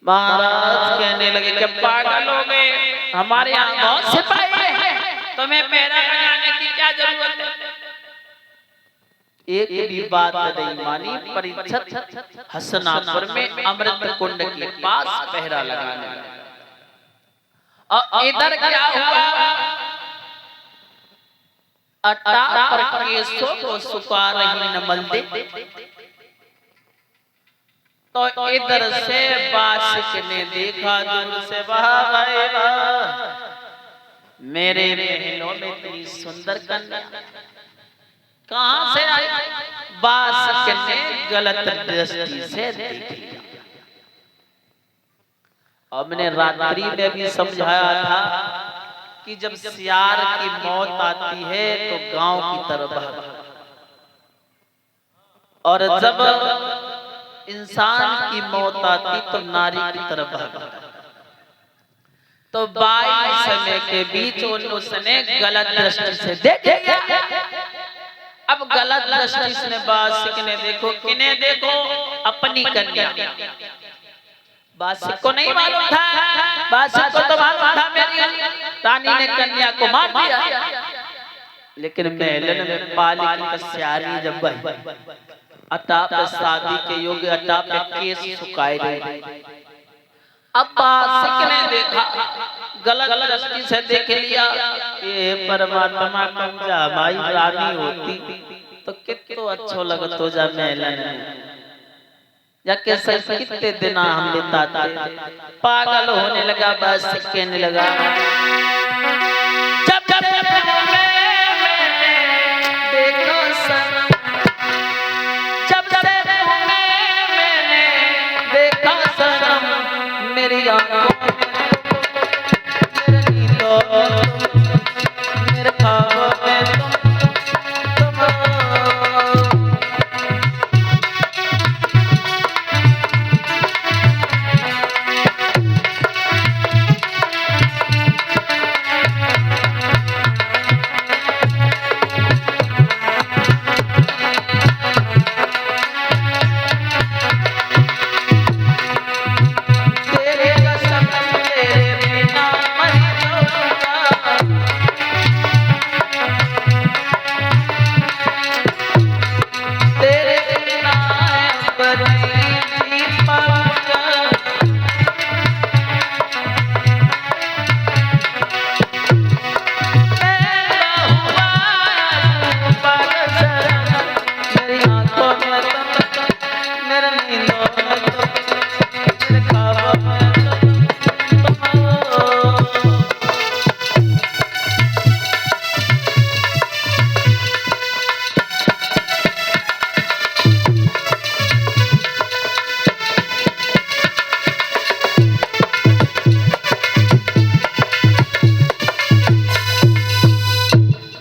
महाराज कहने लगे कि पागल हो गए, हमारे यहाँ बहुत सिपाही हैं, तुम्हें पहरा लगाने की क्या जरूरत है। एक भी बात नहीं मानी। परीक्षित हसनापुर में अमृत कुंड के पास पहरा लगाने लगे। और इधर क्या हुआ, अट्टा पर केसों को सुखा रही नमल दे, तो इधर से बासिक ने देखा दूर से, वाह मेरे महलों में इतनी सुंदर कन्या कहां से आई। बासिक ने गलत दृष्टि से देख लिया। हमने रात्रि में भी समझाया था कि जब सियार की मौत आती है तो गांव की तरफ भागो, और जब इंसान की मौत आती तो नारी की तरफ भागा। तो 22 समय के बीच उसने गलत दृष्टि से देख लिया। अब गलत दृष्टि से बासिक ने देखो, किन्हें देखो, अपनी कन्या। बासिक को नहीं मालूम था, बासिक को तो मालूम था मेरी रानी ने कन्या को मार दिया, लेकिन मेलन में पाली की सियारी जब अटा पे शादी के योग्य, अटा पे केस सुखाए गए। अब बासिक ने देखा, गलत दृष्टि से देख लिया, ये परमात्मा कंजा माई रानी होती तो कितना अच्छा लगतो जा मेलन में जाके सही कितने दिन हम बिताते। पागल होने लगा, बासिक कहने लगा, जब जब देखो सनम, जब जब मैंने देखा सनम, मेरी आंखों में, मेरे नींदों में, मेरे ख्वाबों में तुम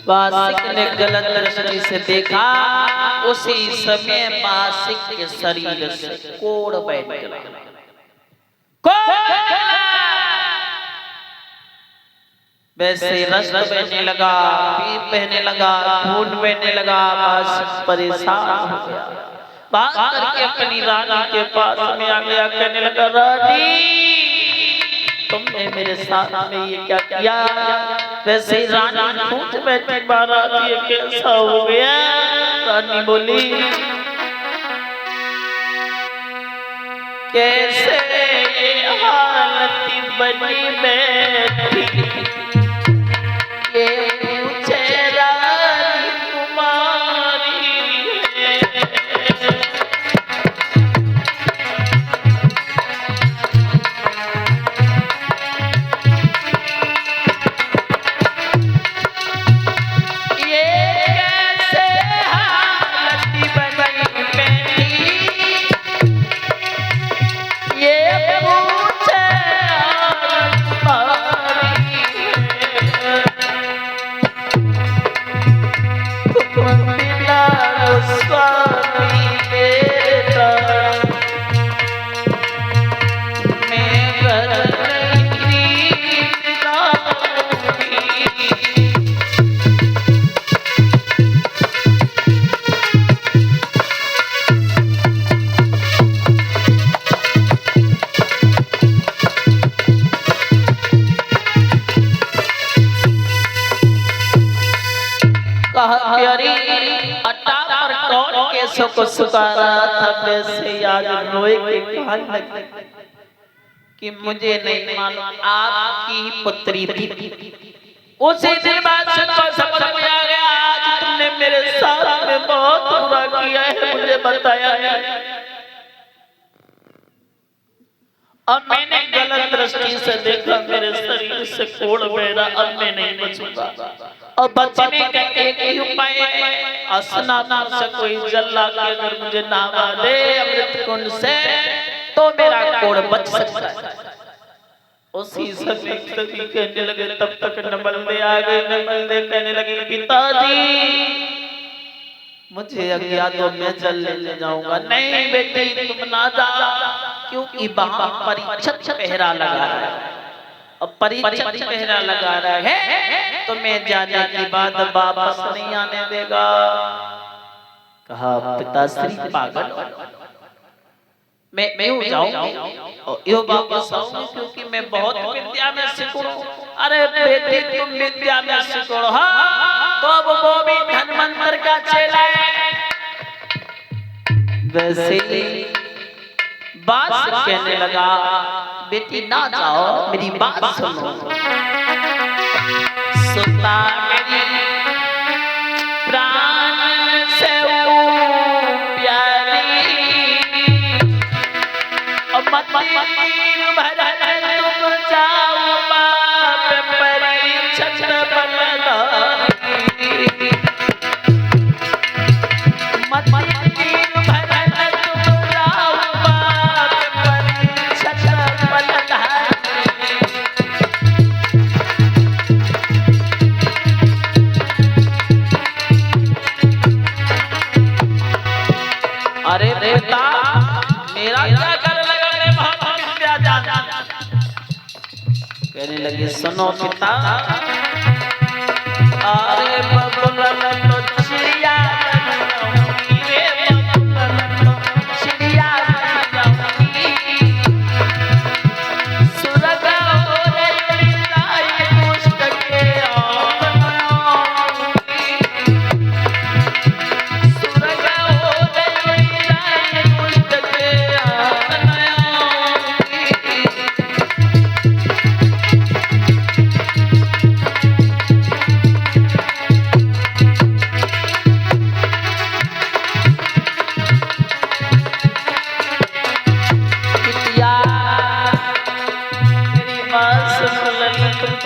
बासिक ने गलत दृष्टि से देखा। उसी समय बासिक के शरीर से कोड़ बह निकला। वैसे रक्त बहने लगा, पीप बहने लगा, खून बहने लगा। बासिक परेशान हो गया, भाग करके अपनी रानी के पास में आ गया, कहने लगा, रानी तुमने मेरे साथ में ये क्या किया। वैसे ही रानी पूछ बैठी, महाराज ये कैसा हो गया। रानी बोली, कैसे ये हालत बनी बैठी, ये पूछे रानी तुम्हारी है। आंसू को सुखा रहा था वैसे आज रोए के कहने लगी कि मुझे नहीं मालूम आपकी ही पुत्री थी। उसी दिन बाद से तो समझ में आ गया आज तुमने मेरे साथ में बहुत बुरा किया है, मुझे बताया है और मैंने गलत दृष्टि से देखा, मेरे शरीर से कोड़ बह रहा, अब मैं नहीं बचूंगा। और बचने का एक ही उपाय है, स्नान से कोई जल ला के अगर मुझे नहवा दे अमृत कुंड से तो मेरा कोड़ बच सकता है। उसी समय सभी कहने लगे, तब तक नमलदे आ गए। नमलदे कहने लगे पिताजी मुझे अज्ञात हो, मैं जल ले जाऊंगा। नहीं बेटी तुम ना जाओ, क्योंकि वहां परीक्षित पहरा लगा रहा है और परीक्षित पहरा लगा रहा है तो मैं जाने के बाद वापस नहीं आने देगा। कहा पिताश्री पागल, मैं क्यों जाऊं और यो वापस आऊं, क्योंकि मैं बहुत विद्या में सिकुड़। अरे बेटी तुम विद्या में सिकुड़ तो वो भी धन्वंतर का चेला है। वैसे ही बात कहने लगा, बेटी ना जाओ मेरी बात सुनो। सुनता मेरी प्राण से प्यारी और मत भर तुम जाओ बाप परीक्षित बलदारी। मत अरे बेटा मेरा क्या कर लगा रे बहुत विद्या जान। कहने लगे सुनो पिता, अरे बबुल तो चिड़िया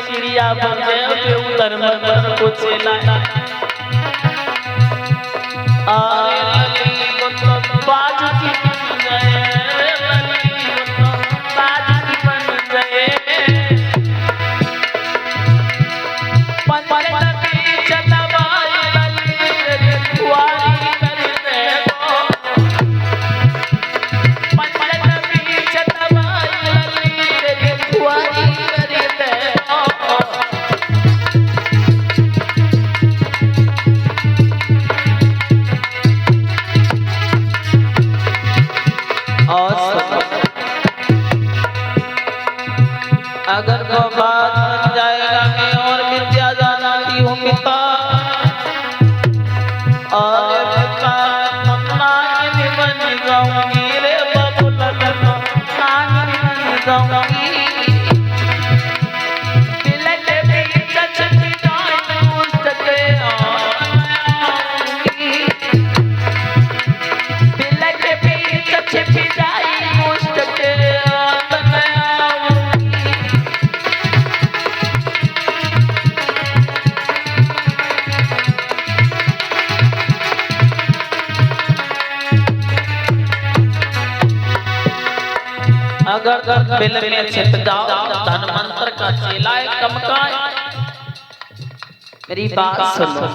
चिड़िया बन गए उतर मत को चला। बाजू की बन गए, बाजू की बन गए। अगर वो बात बन जाएगा मैं और विद्या जानती हूँ पिता, और नानी बन जाऊंगी रे बबुल, नानी बन जाऊंगी। अगर बिल में छिप जाओ धनवंतर का चेला है कम का। मेरी बात सुनो,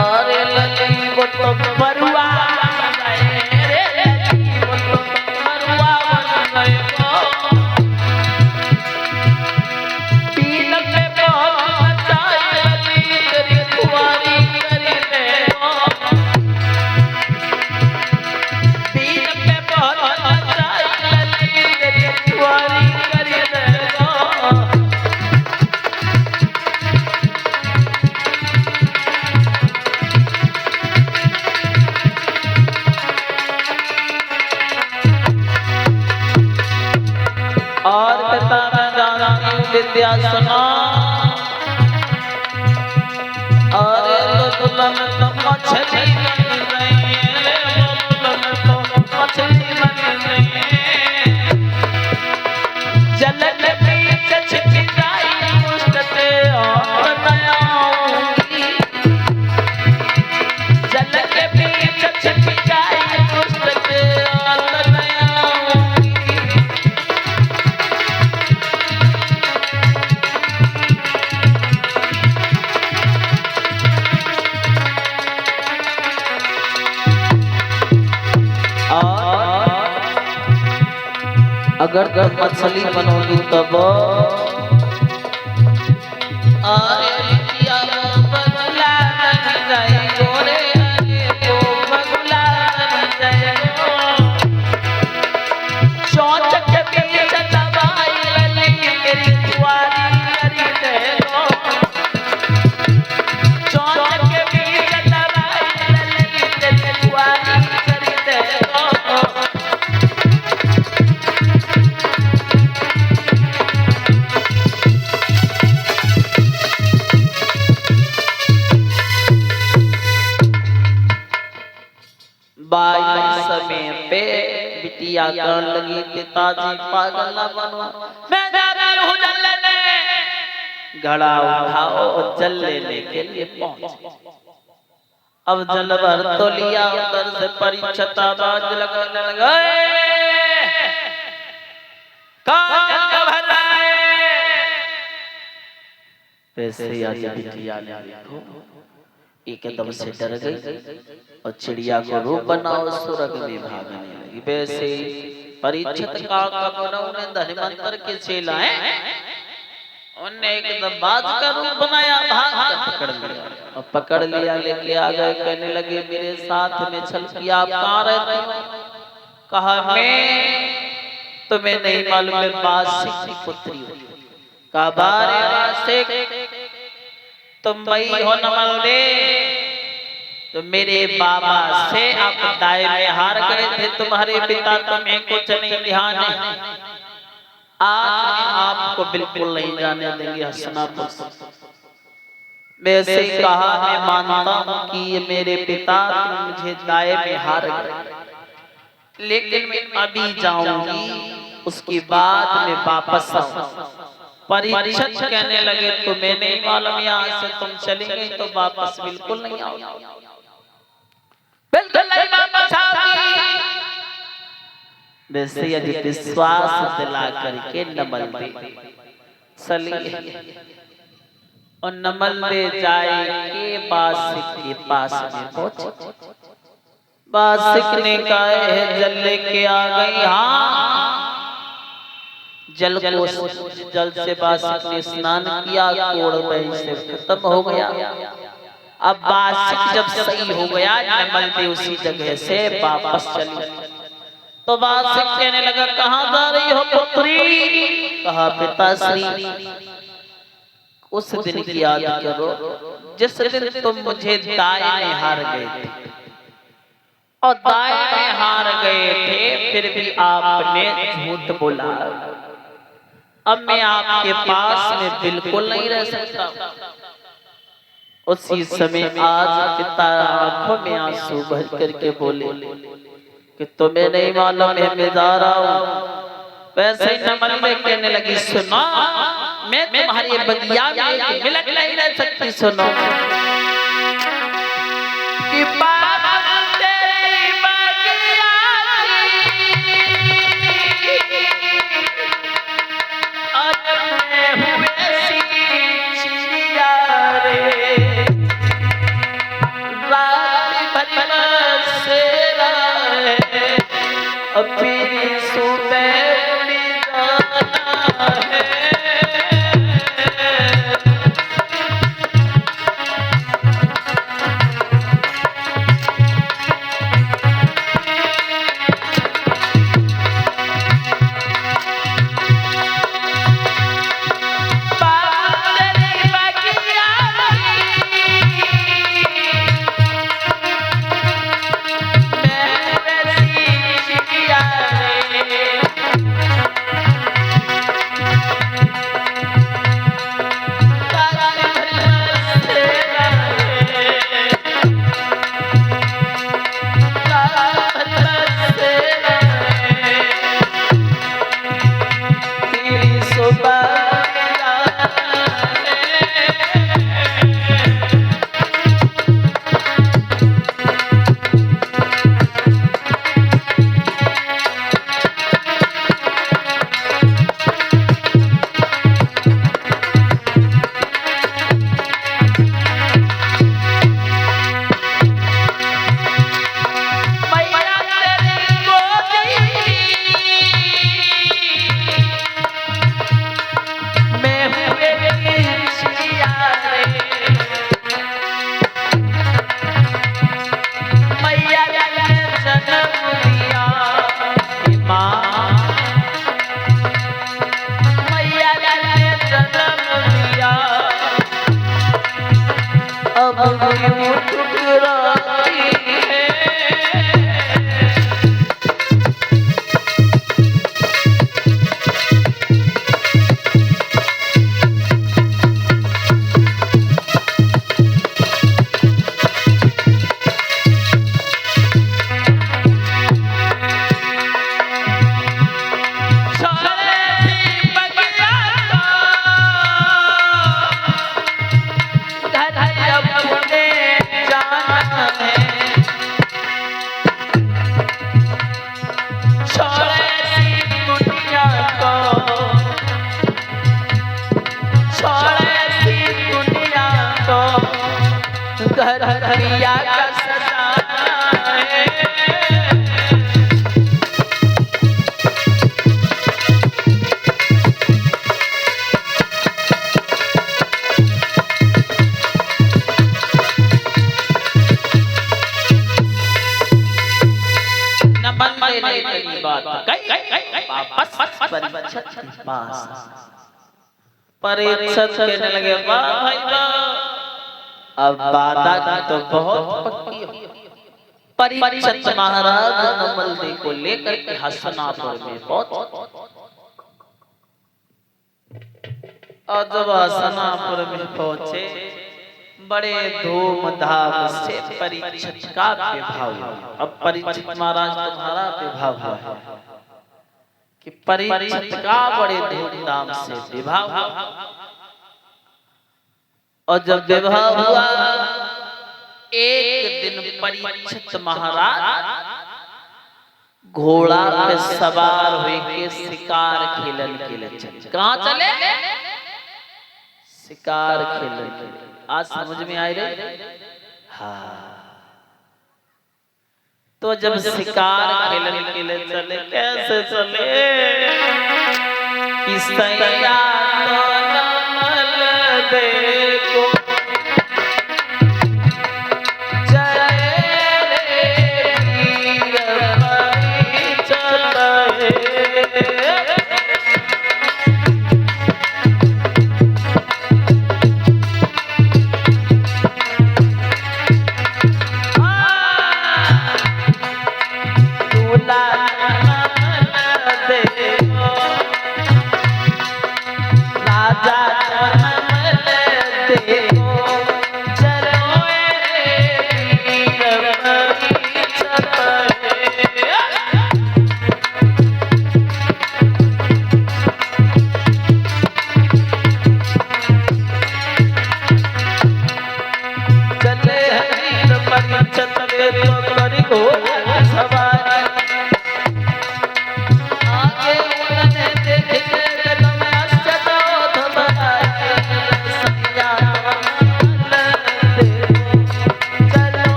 अरे लली वो तो बरुआ बन गए रे, वो तो बरुआ बन गए। पीन पे बहुत मचाई लली तेरी कुंवारी करी दे। विद्या सुना। अरे दुल्हन तो मछली बन रही है, दुल्हन तो मछली बन रही है। जल के बीच छिप जाई दुष्ट ते और नया आऊंगी। जल के बीच छिप जाई दुष्ट ते और नया आऊंगी। अगर तुम मछली बनोगी तब अरे बिटिया वो बगुला बन जाएगो रे, अरे वो बगुला बन जाएगो। सोच के बीच दबाई लली तेरी कुआरी करी देगो। सोच के बीच दबाई लली तेरी कुआरी करी देगो। बाई समय पे बिटिया कहने लगी पिताजी पागल ना बनो, मैं जा रही हूँ जल लेने। घड़ा उठाओ और जल लेने के लिए पहुंचे। अब जल भर तो लिया, उधर से परीक्षित आवाज लगाने लगा, कौन जल भर रहा है? वैसे आज बिटिया ने देखो एकदम से डर गई और चिड़िया को रूप बना और स्वर्ग में भागने लगी। वैसे परीक्षित का उन्होंने धन्वंतर के चेलाएं उन्हें एकदम बाज का रूप बनाया, भाग पकड़ लिया और पकड़ लिया लेके आ गए। कहने लगे मेरे साथ में छल किया, आप कहाँ रहते हो? कहा मैं तुम्हें नहीं मालूम, मैं बासिक की पुत्री हूँ। कहा बारे बासिक तुम वही हो नमल दे, तो मेरे बाबा से आप दाए में हार गए थे, तुम्हारे पिता तुम्हें कुछ नहीं ध्यान है। आज आपको बिल्कुल नहीं जाने देंगे हसनापुर। वैसे कहा मैं मानता हूँ कि ये मेरे पिता मुझे दाए में हार गए, लेकिन मैं अभी जाऊंगी, उसके बाद मैं वापस आऊंगा। परीक्षित कहने लगे तुम्हें नहीं मालूम, यहाँ से तुम चलेंगे तो वापस बिल्कुल नहीं आओगे, बिल्कुल नहीं वापस आओगी। वैसे यदि विश्वास दिला करके नमल दे चलिए और नमल दे जाए के बासिक के पास में पहुंचे। बासिक ने कहा है जल लेके आ गई। हाँ जल से बासिक ने स्नान किया, कोड़ वहीं से खत्म हो गया। अब बासिक जब सही हो गया नमल दे उसी जगह से वापस चली। तो बासिक कहने लगा कहाँ जा रही हो पुत्री? कहा पिताश्री उस दिन की याद करो जिस दिन तुम मुझे दाएं में हार गए थे, और दाएं में हार गए थे फिर भी आपने झूठ बोला। अब मैं आपके पास में बिल्कुल नहीं रह सकता। उसी समय आज पिता आंखों में आंसू भर करके बोले कि तुम्हें नहीं मालूम है मैं जा रहा हूँ। वैसे ही नमल में कहने लगी सुनो मैं तुम्हारी बगिया में एक मिनट नहीं रह सकती। सुनो कि बाबा तेरी बगिया अब क्यों ठुकराती है। घर हरिया का सजाना है। नमन लेने की बात वापस परीक्षित पास परीक्षित कहने लगे वाह भाई वाह अब बात तो बहुत पक्की हो। परीक्षित महाराज नमल देव को लेकर के हसनापुर में पहुंचे और जब हसनापुर में पहुंचे बड़े धूमधाम से परीक्षित का विवाह हुआ। अब परीक्षित महाराज तुम्हारा विवाह हुआ है कि परीक्षित का बड़े धूमधाम से विवाह हुआ। और जब विवाह हुआ एक दिन परीक्षित महाराज घोड़ा पे सवार होके शिकार खेलन के लिए चले। कहाँ चले? शिकार खेलन के लिए। आज समझ में आई रही? हाँ। तो जब शिकार खेलन के लिए चले कैसे चले? किसैया तो नमल देखो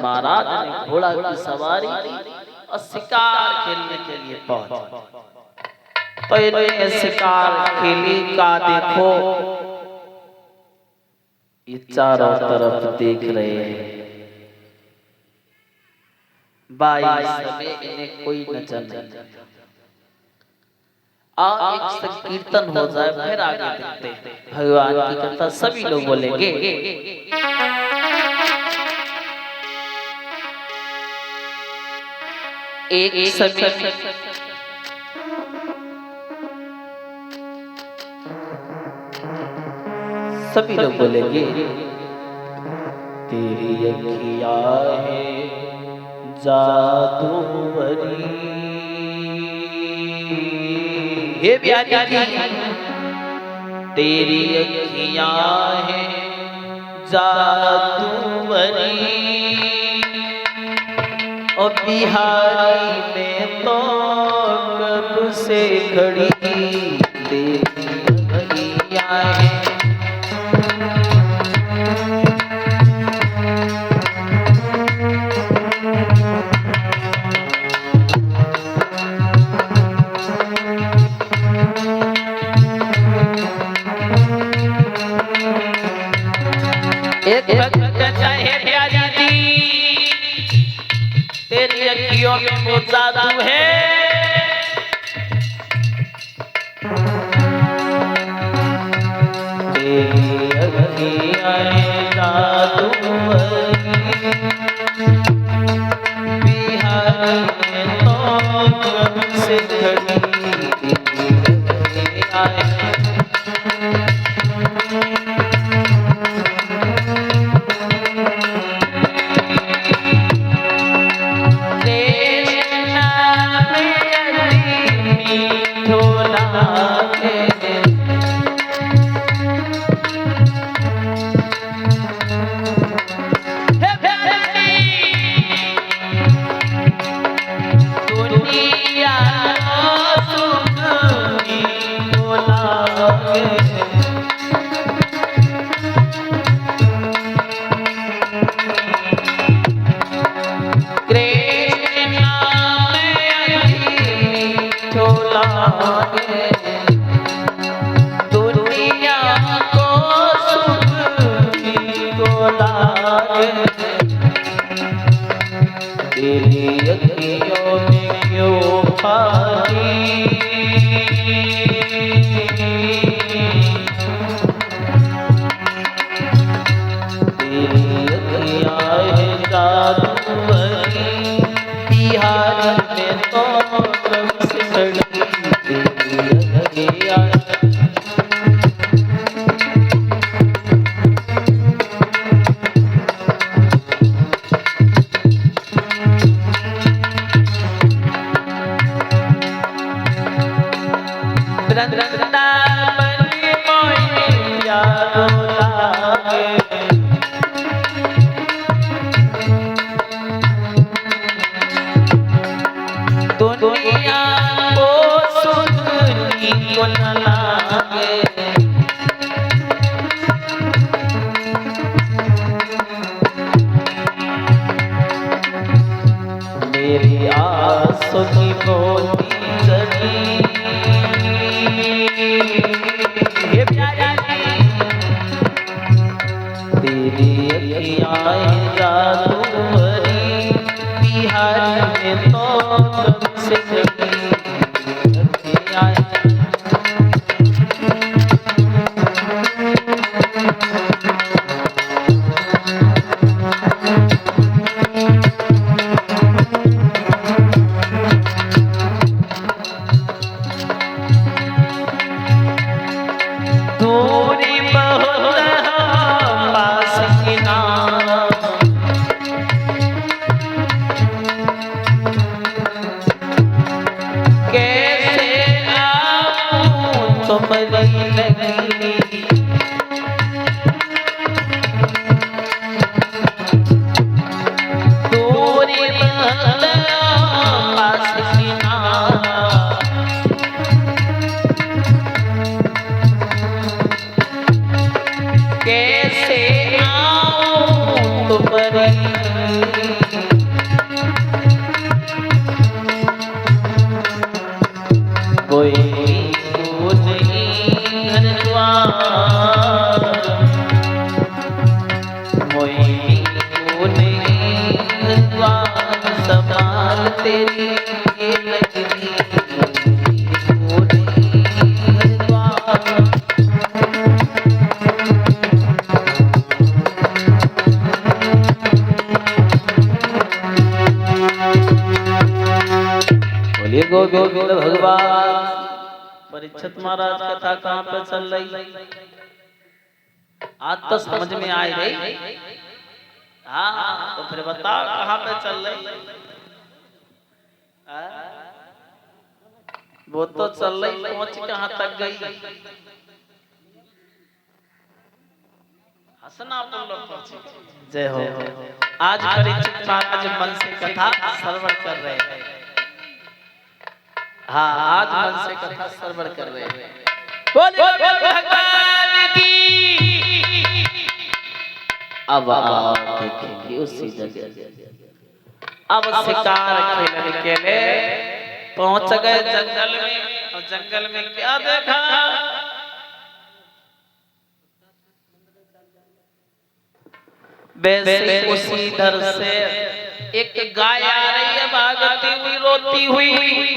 महाराज ने घोड़ा की सवारी और शिकार खेलने के लिए पहुंचे। तो इन्होंने शिकार खेली का देखो ये चारों तरफ देख रहे हैं भाई सबे इन्हें कोई नजर नहीं। आओ एक संकीर्तन हो जाए फिर आगे देखते हैं भगवान की कथा सभी लोग बोलेंगे। एक समय सभी लोग बोलेंगे तेरी अखियाँ है जादूवरी। हे प्यारी तेरी अखियाँ है जादूवरी और बिहारी में तो कब से खड़ी तेरी अखियाँ है। एक भक्त कहता है प्यारी अखियों में वो जादू है, तेरी अखियाँ जादू बिहार में तो कब से खड़ी आए। दुनिया को सुख को लागे, तेरी अखियों में क्यों खाली, तेरी अखियाँ है जादू भरी बिहार में तो कब से खड़ी। दुनिया को सुननी को न लागे, मेरी आसों की मोती जगी, ये प्यारी तेरी अखियाँ जादू भरी बिहार में तो कब से जगी अखियाँ। दूरी बहुत पास की ना, कैसे आऊं तुम्हारी लगी, दूरी बहुत पास की ना, कैसे आऊं तुम्हारी कोई तू नहीं घर द्वार, कोई तू नहीं घर द्वार संभाल तेरी ये लगनी, तू नहीं घर द्वार। बोलिए गोविंद भगवान। परीक्षित महाराज कथा कहाँ पे चल रही, आज तो समझ में आ रही। हाँ तो फिर बताओ कहाँ पे चल रही। वो तो चल रही, पहुंच कहाँ तक गई। हंसना तुम लोग पहुंची। जय हो। आज परीक्षित महाराज मन से कथा श्रवण कर रहे हैं। हाँ आज मन से कथा श्रवण कर रहे हैं। बोले भगवान की। अब आप देखेंगे उसी जगह अब शिकार खेलने के लिए पहुंच गए जंगल में। और जंगल में क्या देखा, वैसे उसी दर से एक गाय आ रही है मांगती हुई रोती हुई